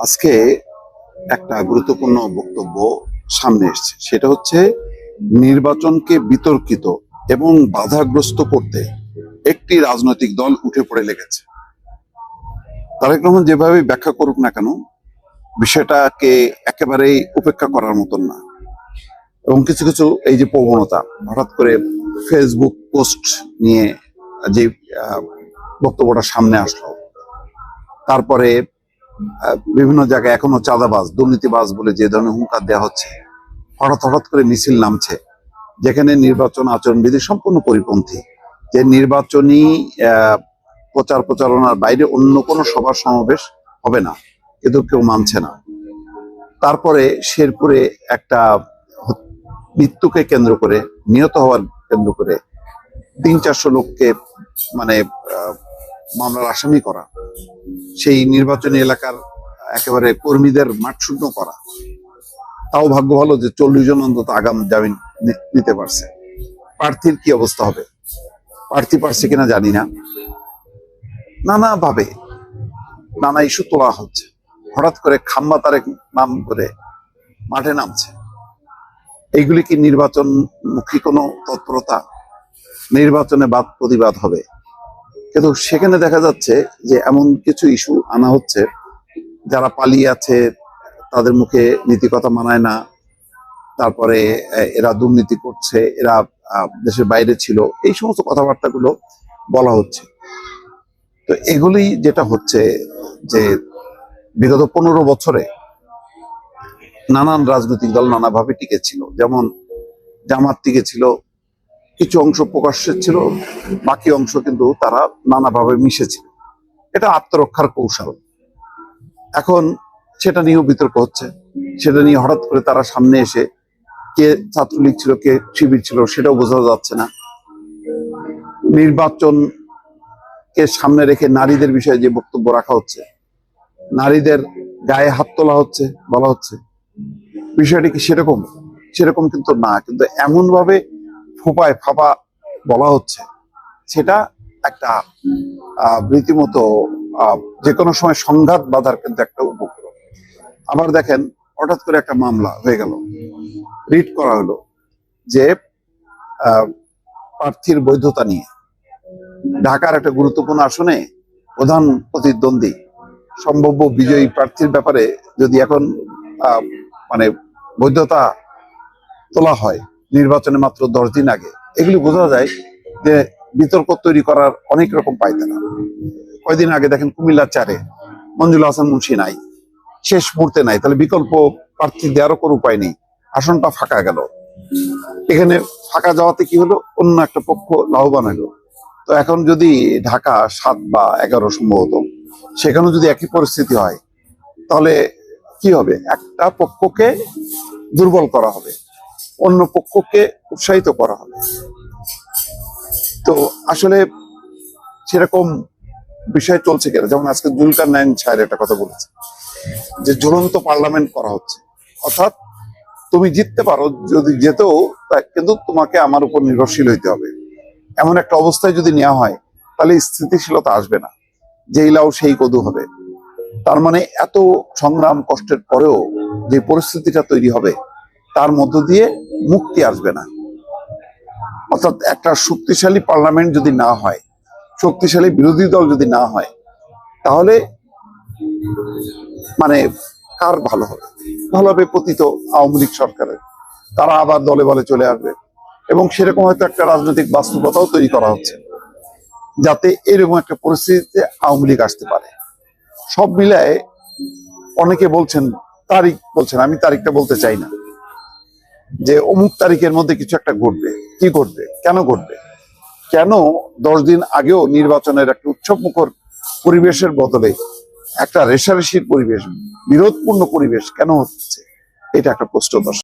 আজকে একটা গুরুত্বপূর্ণ বক্তব্য সামনে এসেছে, সেটা হচ্ছে নির্বাচনকে বিতর্কিত এবং বাধাগ্রস্ত করতে একটি রাজনৈতিক দল উঠে পড়ে লেগেছে। তারেক রহমান যেভাবে ব্যাখ্যা করুক না কেন, বিষয়টাকে একেবারেই উপেক্ষা করার মতন না। এবং কিছু কিছু এই যে প্রবণতা, হঠাৎ করে ফেসবুক পোস্ট নিয়ে যে বক্তব্যটা সামনে আসলো, তারপরে বিভিন্ন জায়গায় এখনো চাঁদাবাজ, দুর্নীতিবাজ বলে যে ধরনের হুঙ্কার দেওয়া হচ্ছে, হঠাৎ হঠাৎ করে মিছিল নামছে, যেখানে নির্বাচন আচরণবিধি সম্পূর্ণ পরিপন্থী, যে নির্বাচনী প্রচার প্রচারণার বাইরে অন্য কোনো সভা সমাবেশ হবে না, কিন্তু কেউ মানছে না। তারপরে শেরপুরে একটা মৃত্যুকে কেন্দ্র করে, নিহত হওয়ার কেন্দ্র করে 300-400 লোককে মানে মামলার আসামি করা, সেই নির্বাচনী এলাকার একেবারে কর্মীদের মাঠ শূন্য করা। তাও ভাগ্য ভালো যে 40 জন অন্তত আগাম জামিন নিতে পারছে। প্রার্থীর কি অবস্থা হবে? প্রার্থী পারছে কিনা জানি না। নানা ভাবে নানা ইস্যু তোলা হচ্ছে, হঠাৎ করে খাম্বা তারেক নাম করে মাঠে নামছে। এইগুলি কি নির্বাচনমুখী কোনো তৎপরতা? নির্বাচনে বাদ প্রতিবাদ হবে, কিন্তু সেখানে দেখা যাচ্ছে যে এমন কিছু ইস্যু আনা হচ্ছে, যারা পালিয়ে আছে তাদের মুখে নীতি কথা মানায় না, তারপরে এরা দুর্নীতি করছে, এরা দেশের বাইরে ছিল, এই সমস্ত কথাবার্তাগুলো বলা হচ্ছে। তো এগুলি যেটা হচ্ছে যে বিগত 15 বছরে নানান রাজনৈতিক দল নানাভাবে টিকেছিল। যেমন জামাত টিকেছিল, কিছু অংশ প্রকাশ্যে ছিল, বাকি অংশ কিন্তু তারা নানাভাবে মিশেছিল। এটা আত্মরক্ষার কৌশল। এখন সেটা নিয়েও বিতর্ক হচ্ছে, সেটা নিয়ে হঠাৎ করে তারা সামনে এসে কে ছাত্রলীগ ছিল কে শিবির ছিল সেটাও বোঝা যাচ্ছে না। নির্বাচনকে সামনে রেখে নারীদের বিষয়ে যে বক্তব্য রাখা হচ্ছে, নারীদের গায়ে হাত তোলা হচ্ছে, বলা হচ্ছে, বিষয়টি কি সেরকম? সেরকম কিন্তু না, কিন্তু এমন ভাবে ফোপায় ফাঁপা বলা হচ্ছে, সেটা একটা রীতিমতো যে কোনো সময় সংঘাত বাঁধার কিন্তু একটা উপক্রম। আবার দেখেন, হঠাৎ করে একটা মামলা হয়ে গেল, রিট করা হলো যে প্রার্থীর বৈধতা নিয়ে। ঢাকার একটা গুরুত্বপূর্ণ আসনে প্রধান প্রতিদ্বন্দ্বী সম্ভাব্য বিজয়ী প্রার্থীর ব্যাপারে যদি এখন মানে বৈধতা তোলা হয় নির্বাচনে মাত্র 10 দিন আগে, এগুলি বোঝা যায় যে বিতর্ক তৈরি করার অনেক রকম পায়তারা। কয়দিন আগে দেখেন কুমিল্লা 4-এ মঞ্জুল হাসান মুন্সি নাই, শেষ মুহূর্তে নাই, তাহলে বিকল্প প্রার্থী দেওয়ারও কোনো উপায় নেই, আসনটা ফাঁকা গেল। এখানে ফাঁকা যাওয়াতে কি হলো, অন্য একটা পক্ষ লাভবান হলো। তো এখন যদি ঢাকা 7 বা 11 সম্ভবত, সেখানেও যদি একই পরিস্থিতি হয়, তাহলে কি হবে? একটা পক্ষকে দুর্বল করা হবে, অন্য পক্ষকে উৎসাহিত করা হবে। তো আসলে সেরকম বিষয় চলছে কিনা, যেমন আজকে জুলকারনাইন সাহেব একটা কথা বলেছে যে ঝুলন্ত পার্লামেন্ট করা হচ্ছে, অর্থাৎ তুমি জিততে পারো, যদি যেতেও কিন্তু তোমাকে আমার উপর নির্ভরশীল হইতে হবে। এমন একটা অবস্থায় যদি নেওয়া হয়, তাহলে স্থিতিশীলতা আসবে না, যেই লাউ সেই কদু হবে। তার মানে এত সংগ্রাম কষ্টের পরেও যে পরিস্থিতিটা তৈরি হবে, তার মধ্য দিয়ে মুক্তি আসবে না। অর্থাৎ একটা শক্তিশালী পার্লামেন্ট যদি না হয়, শক্তিশালী বিরোধী দল যদি না হয়, তাহলে মানে কার ভালো হবে? ভালো হবে পতিত আওয়ামী লীগ সরকারের, তারা আবার দলে বলে চলে আসবে। এবং সেরকম হয়তো একটা রাজনৈতিক বাস্তবতাও তৈরি করা হচ্ছে, যাতে এরকম একটা পরিস্থিতিতে আওয়ামী লীগ আসতে পারে। সব মিলায় অনেকে বলছেন, তারিখ বলছেন, আমি তারিখটা বলতে চাই না, যে অমুক তারিখের মধ্যে কিছু একটা ঘটবে। কি ঘটবে? কেন ঘটবে? কেন 10 দিন আগেও নির্বাচনের একটা উৎসবমুখর পরিবেশের বদলে একটা রেষারেষির পরিবেশ, বিরোধপূর্ণ পরিবেশ কেন হচ্ছে? এটা একটা প্রশ্ন।